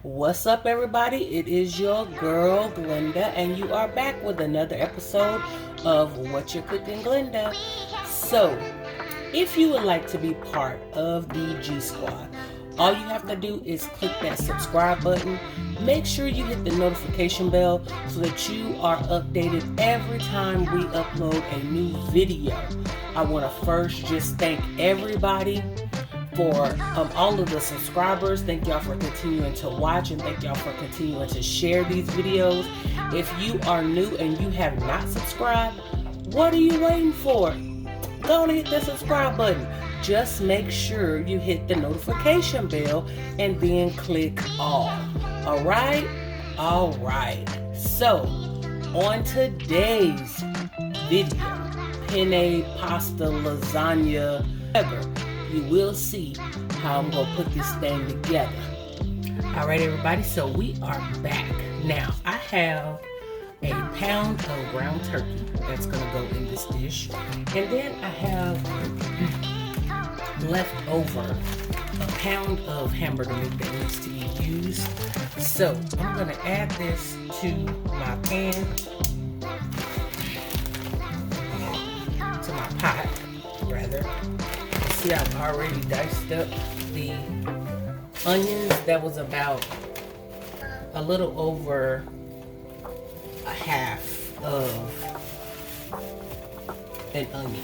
What's up, everybody? It is your girl Glenda, and you are back with another episode of Whatcha Cookin Glenda. So, if you would like to be part of the G Squad, all you have to do is click that subscribe button. Make sure you hit the notification bell so that you are updated every time we upload a new video. I want to first just thank everybody for all of the subscribers. Thank y'all for continuing to watch, and thank y'all for continuing to share these videos. If you are new and you have not subscribed, what are you waiting for? Go and hit the subscribe button. Just make sure you hit the notification bell and then click all. Alright? Alright. So, on today's video, Penne Pasta Lasagna, you will see how I'm gonna put this thing together. Alright, everybody, so we are back. Now, I have a pound of ground turkey that's gonna go in this dish, and then I have left over a pound of hamburger meat that needs to be used. So I'm gonna add this to my pan, to my pot rather. See, I've already diced up the onions. That was about a little over a half of an onion.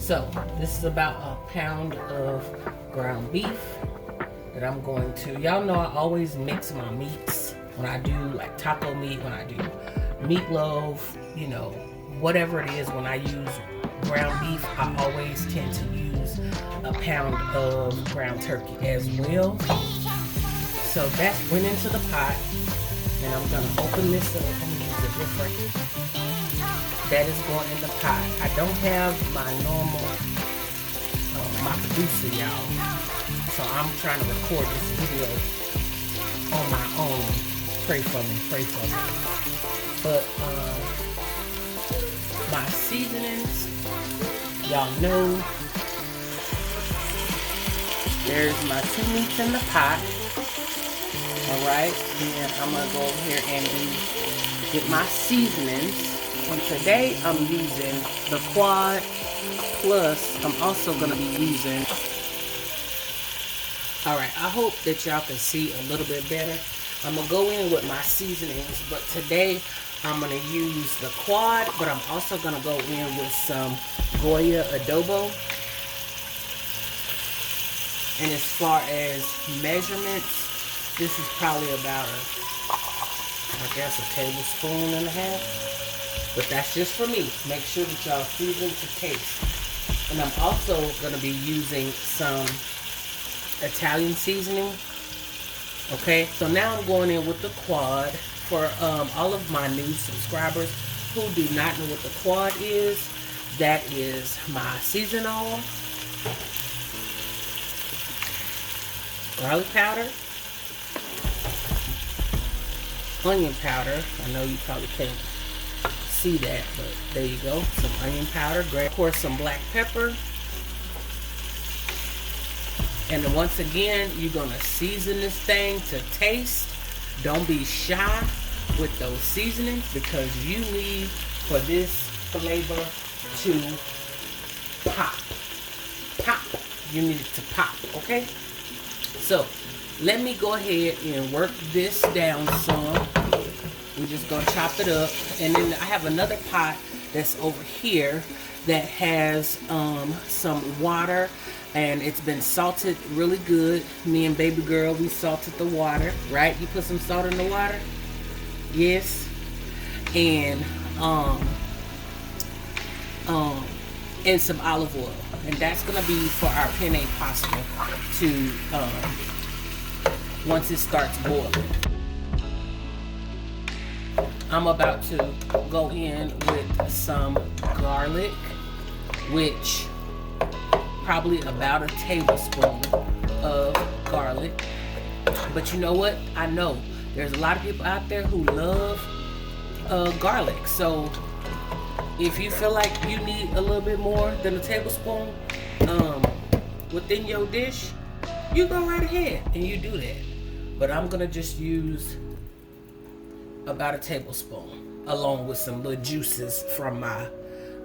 So this is about a pound of ground beef that I'm going to, y'all know I always mix my meats when I do like taco meat, when I do meatloaf, you know, whatever it is. When I use ground beef, I always tend to use a pound of ground turkey as well. So that went into the pot, and I'm gonna open this up. I'm gonna use a different, that is going in the pot. I don't have my normal, my producer, y'all. So I'm trying to record this video on my own. Pray for me, pray for me. But my seasonings, y'all know, there's my two meats in the pot. Alright, and I'm gonna go over here and get my seasonings. And today I'm using the quad, plus I'm also gonna be using, alright, I hope that y'all can see a little bit better. I'm gonna go in with my seasonings, but today I'm gonna use the quad, but I'm also gonna go in with some Goya adobo. And as far as measurements, this is probably about I guess a tablespoon and a half. But that's just for me. Make sure that y'all season to taste. And I'm also gonna be using some Italian seasoning. Okay, so now I'm going in with the quad. For all of my new subscribers who do not know what the quad is, that is my season oil, garlic powder, onion powder. I know you probably can't see that, but there you go. Some onion powder, of course some black pepper. And then once again, you're gonna season this thing to taste. Don't be shy with those seasonings, because you need for this flavor to pop. Pop. You need it to pop, okay? So let me go ahead and work this down some. We're just gonna chop it up. And then I have another pot that's over here that has some water, and it's been salted really good. Me and baby girl, we salted the water, right? You put some salt in the water? Yes. And some olive oil. And that's gonna be for our penne pasta to once it starts boiling. I'm about to go in with some garlic, which probably about a tablespoon of garlic. But you know what? I know there's a lot of people out there who love garlic. So if you feel like you need a little bit more than a tablespoon within your dish, you go right ahead and you do that. but I'm gonna just use about a tablespoon along with some little juices from my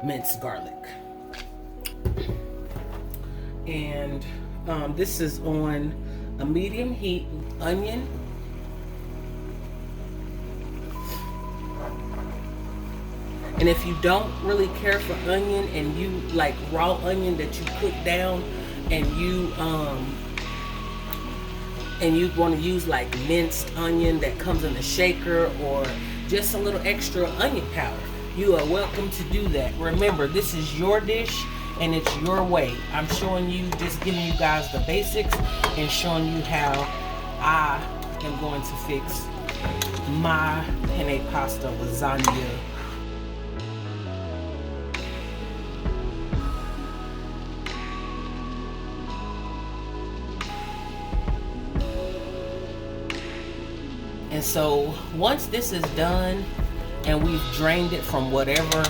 minced garlic. And this is on a medium heat. Onion, and if you don't really care for onion and you like raw onion that you cook down, and you want to use like minced onion that comes in a shaker, or just a little extra onion powder, you are welcome to do that. Remember, this is your dish and it's your way. I'm showing you, just giving you guys the basics and showing you how I am going to fix my penne pasta lasagna. And so once this is done and we've drained it from whatever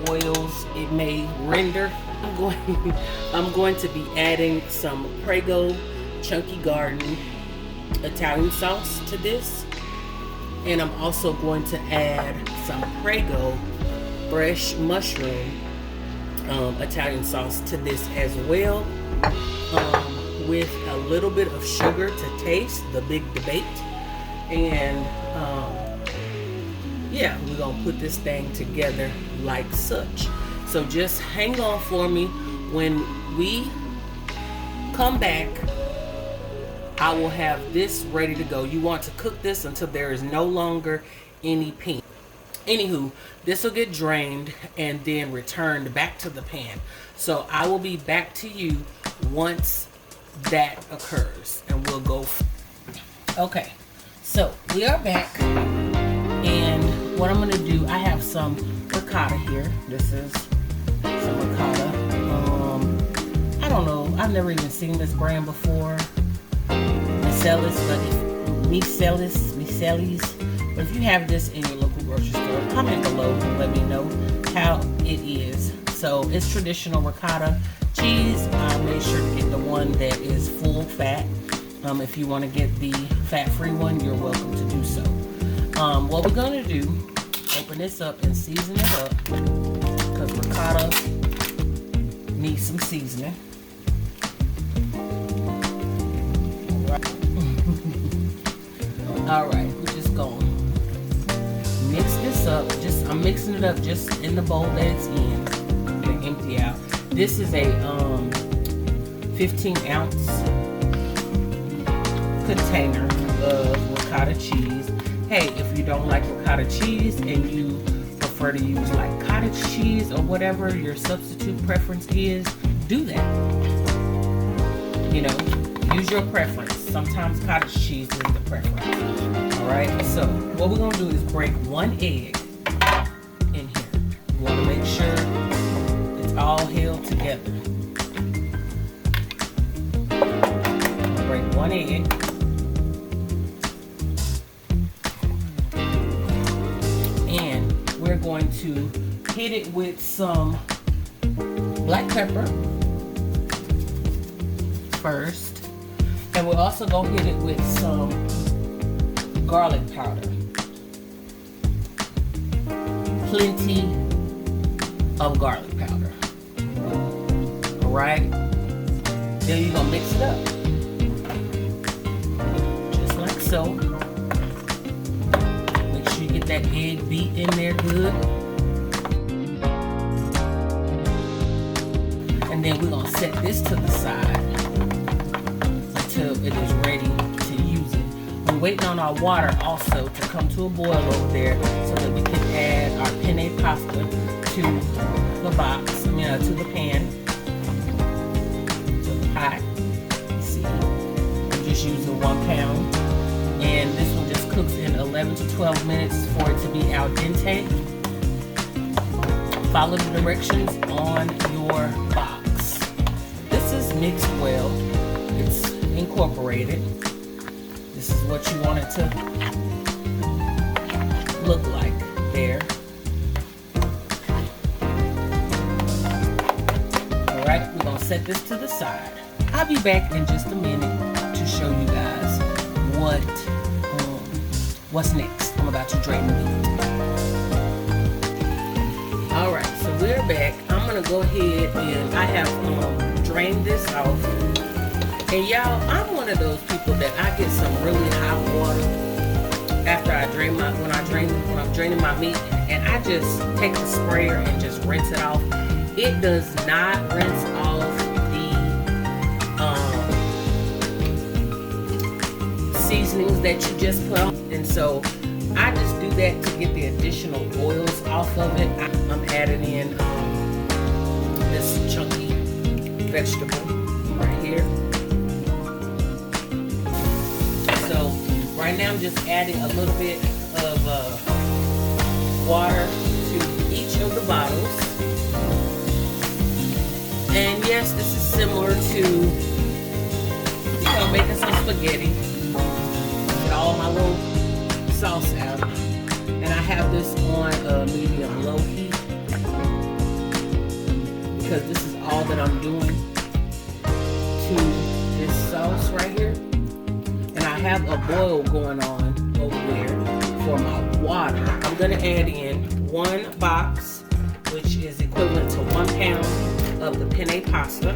oils it may render, I'm going to be adding some Prego Chunky Garden Italian sauce to this, and I'm also going to add some Prego fresh mushroom Italian sauce to this as well, with a little bit of sugar to taste, the big debate. And yeah, we're gonna put this thing together like such. So just hang on for me. When we come back, I will have this ready to go. You want to cook this until there is no longer any pink. Anywho, this will get drained and then returned back to the pan. So I will be back to you once that occurs, and we'll go. Okay, so we are back, and what I'm gonna do, I have some ricotta here. This is some ricotta. I don't know, I've never even seen this brand before. Micellis, but if you have this in your local grocery store, comment below and let me know how it is. So it's traditional ricotta cheese. I made sure to get the one that is full fat. If you want to get the fat-free one, you're welcome to do so. What we're going to do, open this up and season it up, because ricotta needs some seasoning. Alright, we're just going to mix this up. I'm mixing it up just in the bowl that it's in. I'm going to empty out. This is a 15-ounce container of ricotta cheese. Hey, if you don't like ricotta cheese and you prefer to use like cottage cheese or whatever your substitute preference is, do that. You know, use your preference. Sometimes cottage cheese is the preference. Alright, so what we're going to do is break one egg in here. We want to make sure it's all held together. Break one egg. And we're going to hit it with some black pepper first. And we're also going to hit it with some garlic powder. Plenty of garlic powder. Alright? Then you're going to mix it up. Just like so. Make sure you get that egg beat in there good. And then we're going to set this to the side until it is ready to use it. We're waiting on our water also to come to a boil over there so that we can add our penne pasta to the box, to the pan, to the pot. See, I'm just using 1 pound. And this one just cooks in 11 to 12 minutes for it to be al dente. Follow the directions on your box. This is mixed well. It's incorporated. This is what you want it to look like there. Alright, we're going to set this to the side. I'll be back in just a minute to show you guys what what's next? I'm about to drain the meat. Alright, so we're back. I'm gonna go ahead and I have drained this off. And y'all, I'm one of those people that I get some really hot water after I drain when I'm draining my meat, and I just take the sprayer and just rinse it off. It does not rinse off the seasonings that you just put on, and so I just do that to get the additional oils off of it. I'm adding in this chunky vegetable right here. So right now I'm just adding a little bit of water to each of the bottles. And yes, this is similar to, making some spaghetti. Get all my little sauce out. And I have this on medium low heat because this is all that I'm doing to this sauce right here. And I have a boil going on over there for my water. I'm going to add in 1 box, which is equivalent to 1 pound of the penne pasta.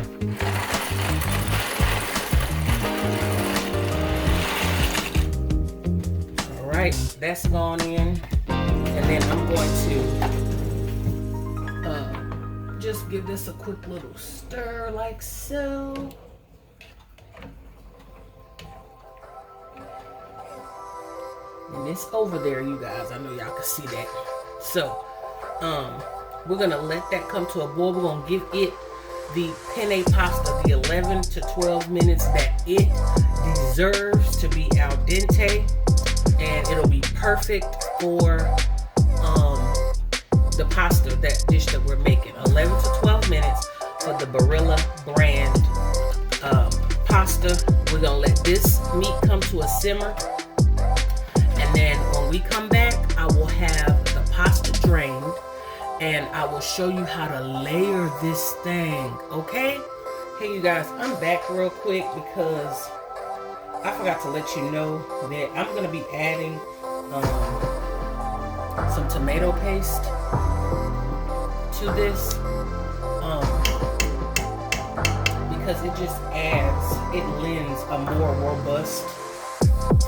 Alright, that's gone in. And then I'm going to just give this a quick little stir like so. And it's over there, you guys. I know y'all can see that. So, we're gonna let that come to a boil. We're gonna give it the penne pasta the 11 to 12 minutes that it deserves to be al dente, and it'll be perfect for the pasta, that dish that we're making. 11 to 12 minutes for the Barilla brand pasta. We're gonna let this meat come to a simmer. And then when we come back, I will have the pasta drained and I will show you how to layer this thing, okay? Hey you guys, I'm back real quick because I forgot to let you know that I'm gonna be adding some tomato paste to this because it just it lends a more robust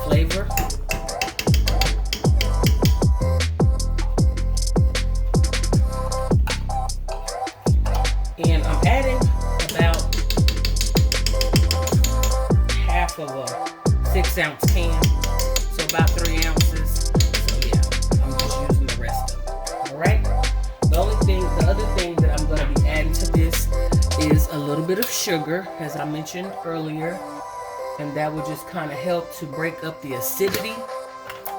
flavor. And I'm adding about half of a 6-ounce can, so about 3 ounces. So yeah, I'm just using the rest of it. Alright? The other thing that I'm going to be adding to this is a little bit of sugar, as I mentioned earlier. And that will just kind of help to break up the acidity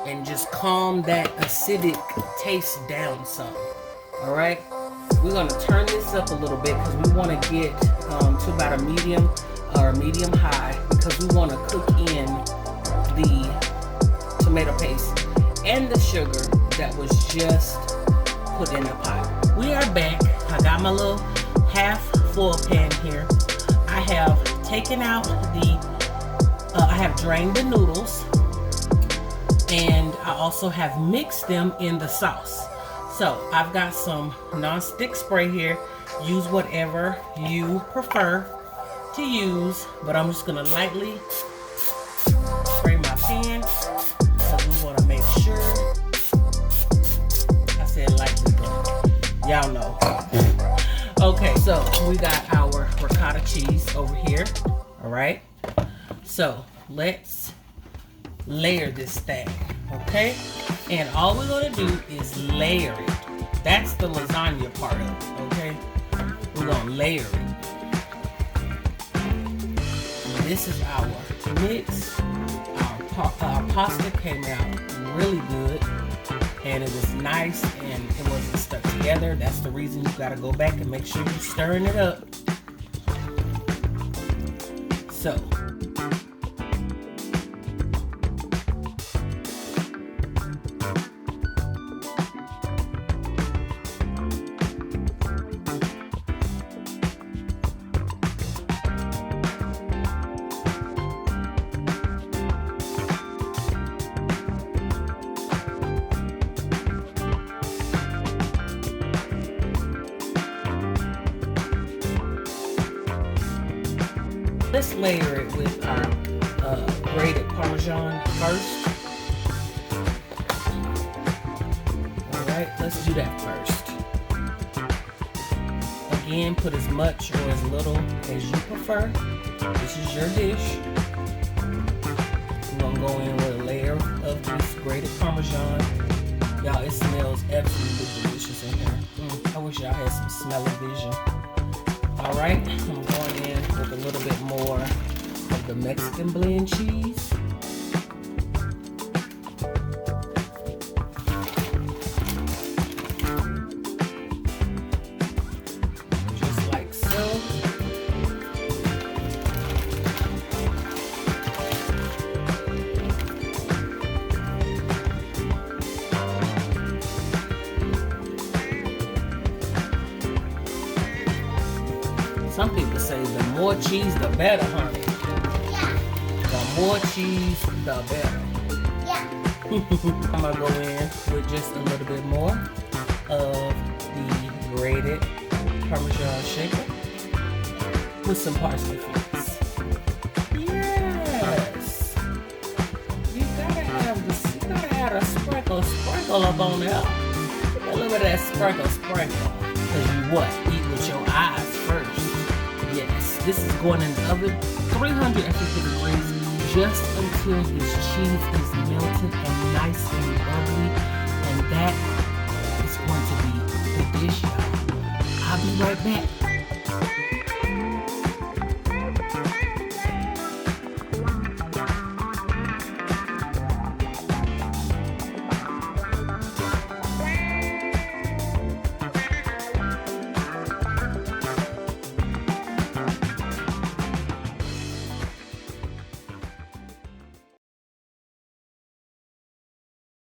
and just calm that acidic taste down some. Alright? We're going to turn this up a little bit because we want to get to about a medium or medium high, because we want to cook in the tomato paste and the sugar that was just put in the pot. We are back. I got my little half full pan here. I have taken out I have drained the noodles, and I also have mixed them in the sauce. So I've got some non-stick spray here. Use whatever you prefer to use, but I'm just gonna lightly spray my pan because we want to make sure. I said lightly, but y'all know. Okay, so we got our ricotta cheese over here. All right, so let's layer this thing, okay? And all we're gonna do is layer it. That's the lasagna part of it, okay? We're gonna layer it. And this is our mix. Our pasta came out really good, and it was nice, and it wasn't stuck together. That's the reason you gotta go back and make sure you're stirring it up. So let's layer it with our grated Parmesan first. Alright, let's do that first. Again, put as much or as little as you prefer. This is your dish. We're gonna go in with a layer of this grated Parmesan. Y'all, it smells absolutely delicious in here. I wish y'all had some smell-o-vision. Alright, I'm going in with a little bit more of the Mexican blend cheese. Just like so. Some people say the more cheese, the better, honey. Yeah. The more cheese, the better. Yeah. I'm gonna go in with just a little bit more of the grated Parmesan shaker with some parsley flakes. Yes. You gotta have a sprinkle up on there. Get a little bit of that sprinkle. Cause you what? Eat with your eyes first. Yes, this is going in the oven 350 degrees just until this cheese is melted and nice and bubbly, and that is going to be the dish, y'all. I'll be right back.